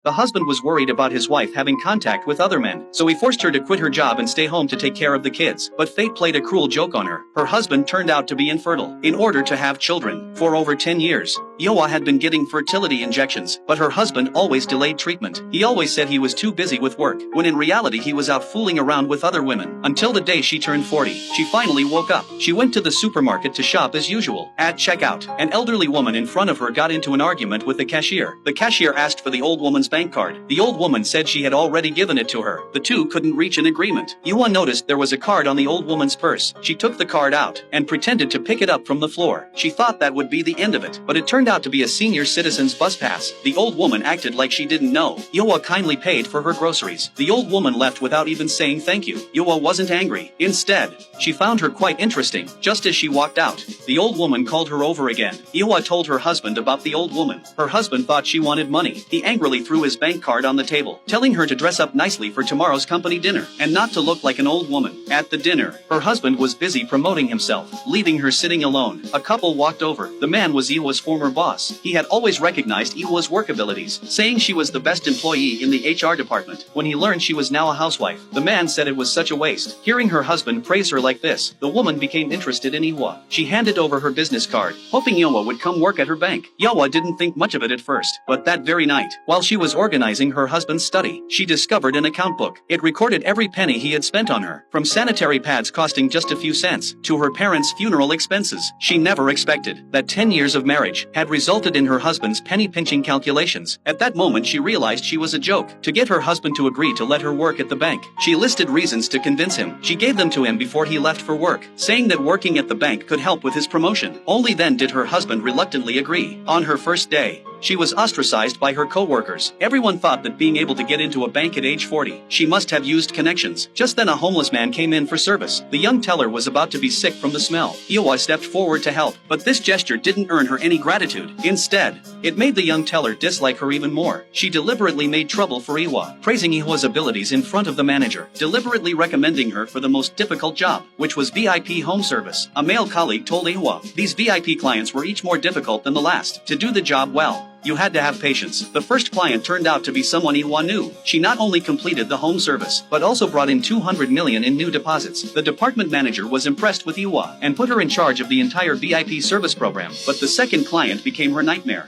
The husband was worried about his wife having contact with other men, so he forced her to quit her job and stay home to take care of the kids. But fate played a cruel joke on her. Her husband turned out to be infertile. In order to have children, for over 10 years, Yoa had been getting fertility injections, but her husband always delayed treatment. He always said he was too busy with work, when in reality he was out fooling around with other women. Until the day she turned 40, she finally woke up. She went to the supermarket to shop as usual. At checkout, an elderly woman in front of her got into an argument with the cashier. The cashier asked for the old woman's bank card. The old woman said she had already given it to her. The two couldn't reach an agreement. Yuan noticed there was a card on the old woman's purse. She took the card out and pretended to pick it up from the floor. She thought that would be the end of it, but it turned out to be a senior citizen's bus pass. The old woman acted like she didn't know. Yoa kindly paid for her groceries. The old woman left without even saying thank you. Yoa wasn't angry. Instead, she found her quite interesting. Just as she walked out, the old woman called her over again. Yoa told her husband about the old woman. Her husband thought she wanted money. He angrily threw his bank card on the table, telling her to dress up nicely for tomorrow's company dinner, and not to look like an old woman. At the dinner, her husband was busy promoting himself, leaving her sitting alone. A couple walked over. The man was Iwa's former boss. He had always recognized Iwa's work abilities, saying she was the best employee in the HR department. When he learned she was now a housewife, the man said it was such a waste. Hearing her husband praise her like this, the woman became interested in Iwa. She handed over her business card, hoping Iwa would come work at her bank. Iwa didn't think much of it at first, but that very night, while she was organizing her husband's study, she discovered an account book. It recorded every penny he had spent on her, from sanitary pads costing just a few cents, to her parents' funeral expenses. She never expected that 10 years of marriage had resulted in her husband's penny-pinching calculations. At that moment she realized she was a joke. To get her husband to agree to let her work at the bank, she listed reasons to convince him. She gave them to him before he left for work, saying that working at the bank could help with his promotion. Only then did her husband reluctantly agree. On her first day, she was ostracized by her co-workers. Everyone thought that being able to get into a bank at age 40, she must have used connections. Just then a homeless man came in for service. The young teller was about to be sick from the smell. Iwa stepped forward to help, but this gesture didn't earn her any gratitude. Instead, it made the young teller dislike her even more. She deliberately made trouble for Iwa, praising Iwa's abilities in front of the manager, deliberately recommending her for the most difficult job, which was VIP home service. A male colleague told Iwa, these VIP clients were each more difficult than the last. To do the job well, you had to have patience. The first client turned out to be someone Iwa knew. She not only completed the home service, but also brought in 200 million in new deposits. The department manager was impressed with Iwa and put her in charge of the entire VIP service program, but the second client became her nightmare.